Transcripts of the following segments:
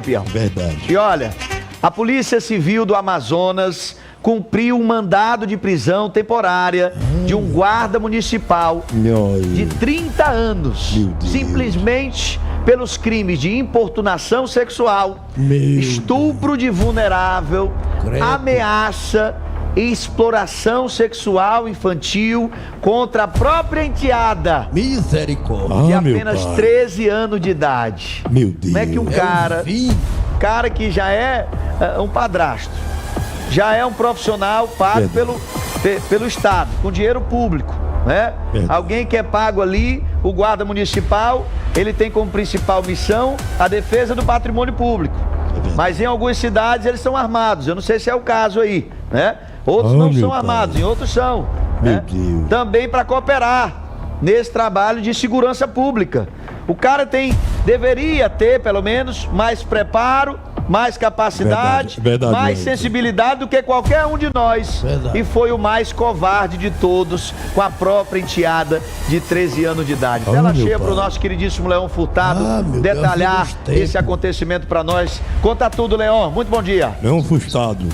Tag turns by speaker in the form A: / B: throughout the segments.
A: Verdade.
B: E olha, a Polícia Civil do Amazonas cumpriu um mandado de prisão temporária de um guarda municipal de 30 anos, simplesmente pelos crimes de importunação sexual, estupro de vulnerável, ameaça e exploração sexual infantil contra a própria enteada.
A: Misericórdia.
B: De apenas 13 anos de idade.
A: Meu Deus.
B: Como é que um cara que já é um padrasto, já é um profissional pago pelo Estado, com dinheiro público, né? Alguém que é pago ali, o guarda municipal, ele tem como principal missão a defesa do patrimônio público. Mas em algumas cidades eles são armados, eu não sei se é o caso aí, né? Outros não são armados, em outros são. Né? Também para cooperar nesse trabalho de segurança pública. O cara deveria ter, pelo menos, mais preparo, mais capacidade, mais sensibilidade do que qualquer um de nós. E foi o mais covarde de todos, com a própria enteada de 13 anos de idade. Tela cheia para o nosso queridíssimo Leon Furtado detalhar esse acontecimento para nós. Conta tudo, Leon. Muito bom dia.
A: Leon Furtado.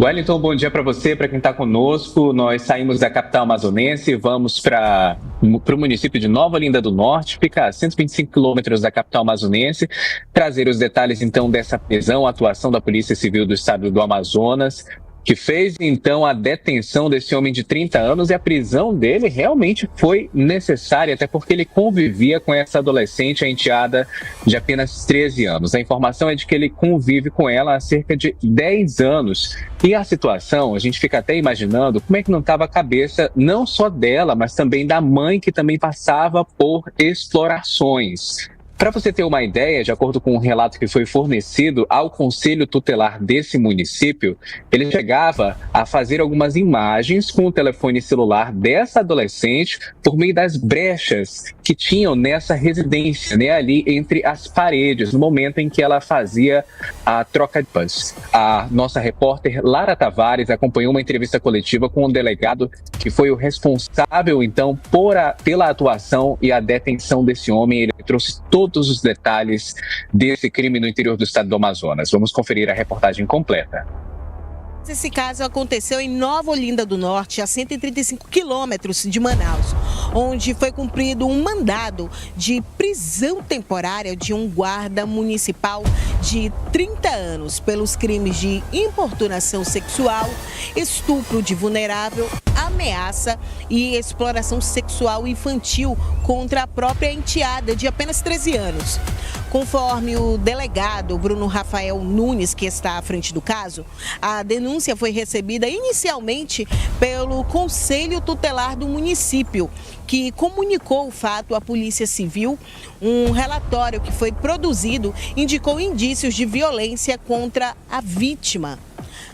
C: Wellington, bom dia para você, para quem está conosco. Nós saímos da capital amazonense, vamos para o município de Nova Olinda do Norte, fica a 125 quilômetros da capital amazonense. Trazer os detalhes, então, dessa prisão, a atuação da Polícia Civil do Estado do Amazonas, que fez, então, a detenção desse homem de 30 anos, e a prisão dele realmente foi necessária, até porque ele convivia com essa adolescente, a enteada de apenas 13 anos. A informação é de que ele convive com ela há cerca de 10 anos. E a situação, a gente fica até imaginando como é que não estava a cabeça, não só dela, mas também da mãe, que também passava por explorações. Para você ter uma ideia, de acordo com um relato que foi fornecido ao Conselho Tutelar desse município, ele chegava a fazer algumas imagens com o telefone celular dessa adolescente por meio das brechas que tinham nessa residência, né, ali entre as paredes, no momento em que ela fazia a troca de pães. A nossa repórter Lara Tavares acompanhou uma entrevista coletiva com um delegado que foi o responsável, então, pela atuação e a detenção desse homem. Ele trouxe todos os detalhes desse crime no interior do estado do Amazonas. Vamos conferir a reportagem completa.
D: Esse caso aconteceu em Nova Olinda do Norte, a 135 quilômetros de Manaus, onde foi cumprido um mandado de prisão temporária de um guarda municipal de 30 anos pelos crimes de importunação sexual, estupro de vulnerável, ameaça e exploração sexual infantil contra a própria enteada de apenas 13 anos. Conforme o delegado Bruno Rafael Nunes, que está à frente do caso, a denúncia foi recebida inicialmente pelo Conselho Tutelar do município, que comunicou o fato à Polícia Civil. Um relatório que foi produzido indicou indícios de violência contra a vítima.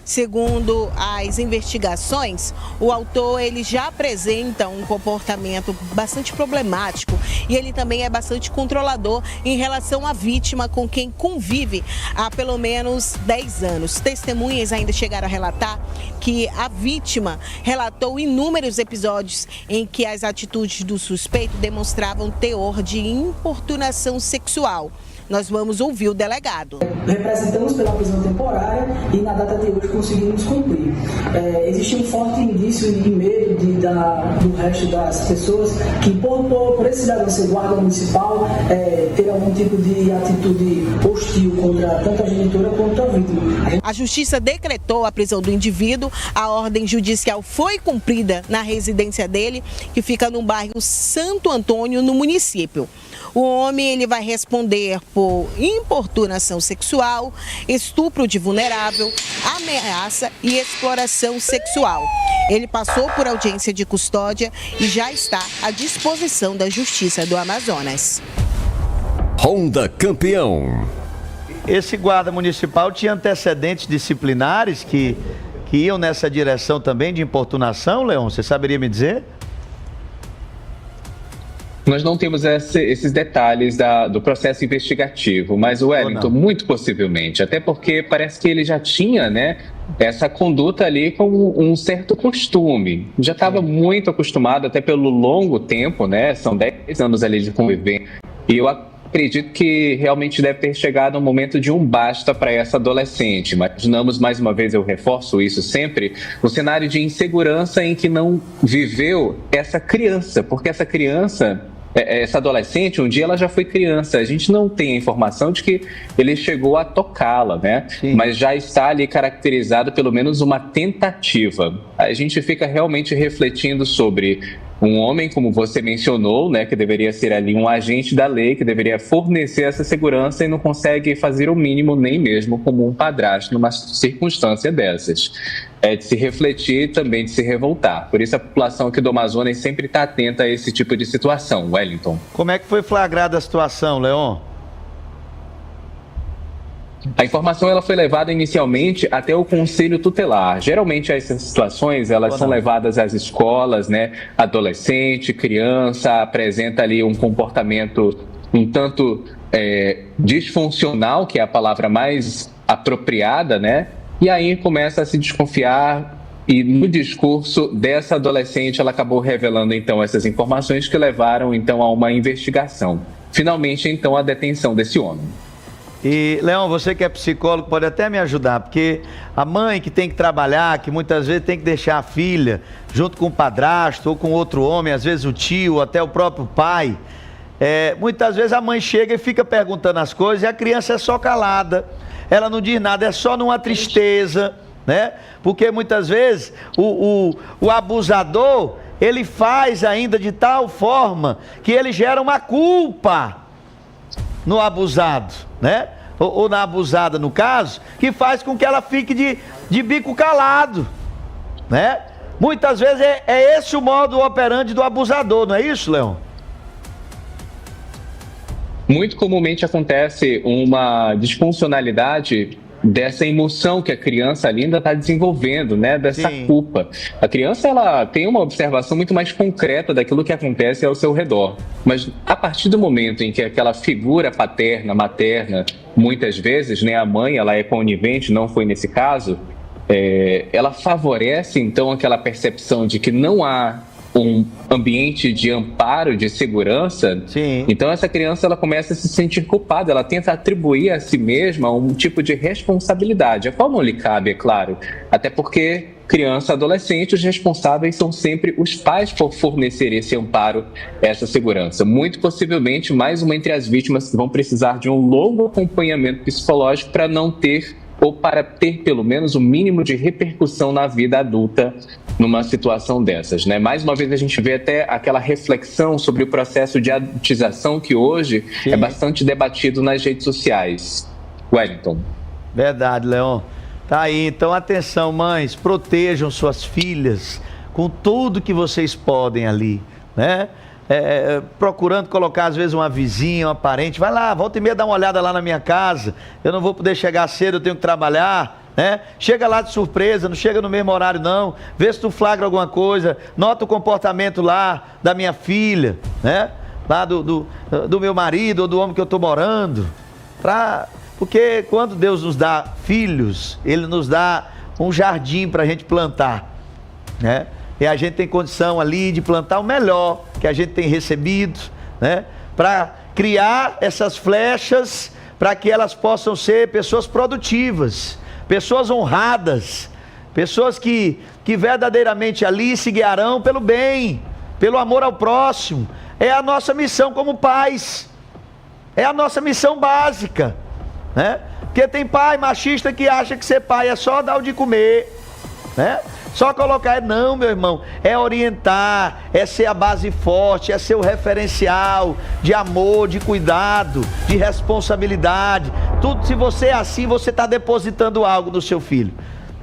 D: Segundo as investigações, o autor ele já apresenta um comportamento bastante problemático e ele também é bastante controlador em relação à vítima, com quem convive há pelo menos 10 anos. Testemunhas ainda chegaram a relatar que a vítima relatou inúmeros episódios em que as atitudes do suspeito demonstravam teor de importunação sexual. Nós vamos ouvir o delegado.
E: Representamos pela prisão temporária e na data de hoje conseguimos cumprir. Existe um forte indício de medo do resto das pessoas que, por esse cidadão ser guarda municipal, ter algum tipo de atitude hostil contra tanto a genitora quanto a vítima.
D: A Justiça decretou a prisão do indivíduo, a ordem judicial foi cumprida na residência dele, que fica no bairro Santo Antônio, no município. O homem ele vai responder por importunação sexual, estupro de vulnerável, ameaça e exploração sexual. Ele passou por audiência de custódia e já está à disposição da Justiça do Amazonas.
F: Ronda Campeão.
B: Esse guarda municipal tinha antecedentes disciplinares que iam nessa direção também de importunação, Leon? Você saberia me dizer?
C: Nós não temos esses detalhes do processo investigativo, mas o Wellington, muito possivelmente, até porque parece que ele já tinha, né, essa conduta ali com um certo costume. Já estava muito acostumado, até pelo longo tempo, né, são 10 anos ali de conviver. E eu acredito que realmente deve ter chegado um momento de um basta para essa adolescente. Imaginamos, mais uma vez eu reforço isso sempre, o cenário de insegurança em que não viveu essa criança, porque essa criança, essa adolescente, um dia ela já foi criança. A gente não tem a informação de que ele chegou a tocá-la, né? Sim. Mas já está ali caracterizado pelo menos uma tentativa. A gente fica realmente refletindo sobre um homem, como você mencionou, né, que deveria ser ali um agente da lei, que deveria fornecer essa segurança e não consegue fazer o mínimo nem mesmo como um padrasto numa circunstância dessas. É de se refletir e também de se revoltar. Por isso a população aqui do Amazonas sempre está atenta a esse tipo de situação. Wellington.
B: Como é que foi flagrada a situação, Leon?
C: A informação ela foi levada inicialmente até o Conselho Tutelar. Geralmente essas situações elas são levadas às escolas, né? Adolescente, criança, apresenta ali um comportamento um tanto disfuncional, que é a palavra mais apropriada, né? E aí começa a se desconfiar e no discurso dessa adolescente ela acabou revelando então essas informações que levaram então a uma investigação. Finalmente então a detenção desse homem.
B: E, Leão, você que é psicólogo pode até me ajudar, porque a mãe que tem que trabalhar, que muitas vezes tem que deixar a filha junto com o padrasto ou com outro homem, às vezes o tio, ou até o próprio pai, muitas vezes a mãe chega e fica perguntando as coisas e a criança é só calada, ela não diz nada, é só numa tristeza, né? Porque muitas vezes o abusador, ele faz ainda de tal forma que ele gera uma culpa no abusado, né? Ou na abusada, no caso, que faz com que ela fique de bico calado, né? Muitas vezes é esse o modo operandi do abusador, não é isso, Leão?
C: Muito comumente acontece uma disfuncionalidade dessa emoção que a criança ali ainda está desenvolvendo, né? Dessa culpa. A criança, ela tem uma observação muito mais concreta daquilo que acontece ao seu redor. Mas a partir do momento em que aquela figura paterna, materna, muitas vezes, né? A mãe, ela é conivente, não foi nesse caso, ela favorece, então, aquela percepção de que não há um ambiente de amparo, de segurança. Sim. Então essa criança ela começa a se sentir culpada, ela tenta atribuir a si mesma um tipo de responsabilidade, a qual não lhe cabe, é claro, até porque criança, adolescente, os responsáveis são sempre os pais por fornecer esse amparo, essa segurança. Muito possivelmente mais uma entre as vítimas que vão precisar de um longo acompanhamento psicológico para não ter, ou para ter pelo menos o mínimo de repercussão na vida adulta numa situação dessas, né? Mais uma vez a gente vê até aquela reflexão sobre o processo de adultização que hoje é bastante debatido nas redes sociais. Wellington.
B: Verdade, Leon. Tá aí, então atenção, mães, protejam suas filhas com tudo que vocês podem ali, né? Procurando colocar às vezes uma vizinha, uma parente, vai lá, volta e meia, dá uma olhada lá na minha casa, eu não vou poder chegar cedo, eu tenho que trabalhar, né? Chega lá de surpresa, não chega no mesmo horário não, vê se tu flagra alguma coisa, nota o comportamento lá da minha filha, né? Lá do meu marido ou do homem que eu estou morando, porque quando Deus nos dá filhos, Ele nos dá um jardim para a gente plantar, né? E a gente tem condição ali de plantar o melhor que a gente tem recebido, né? Para criar essas flechas, para que elas possam ser pessoas produtivas, pessoas honradas, pessoas que verdadeiramente ali se guiarão pelo bem, pelo amor ao próximo. É a nossa missão como pais, é a nossa missão básica, né? Porque tem pai machista que acha que ser pai é só dar o de comer, né? Só colocar, não, meu irmão, é orientar, é ser a base forte, é ser o referencial de amor, de cuidado, de responsabilidade. Tudo, se você é assim, você está depositando algo no seu filho.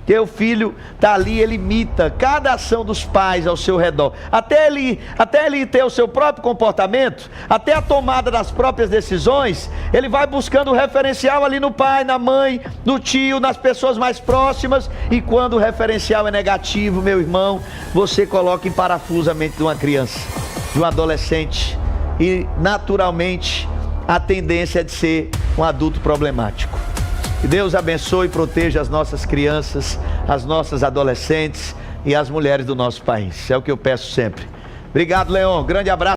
B: Porque o filho está ali, ele imita cada ação dos pais ao seu redor. Até ele ter o seu próprio comportamento, até a tomada das próprias decisões, ele vai buscando o referencial ali no pai, na mãe, no tio, nas pessoas mais próximas. E quando o referencial é negativo, meu irmão, você coloca em parafuso a mente de uma criança, de um adolescente. E naturalmente a tendência é de ser um adulto problemático. Que Deus abençoe e proteja as nossas crianças, as nossas adolescentes e as mulheres do nosso país. É o que eu peço sempre. Obrigado, Leon. Grande abraço.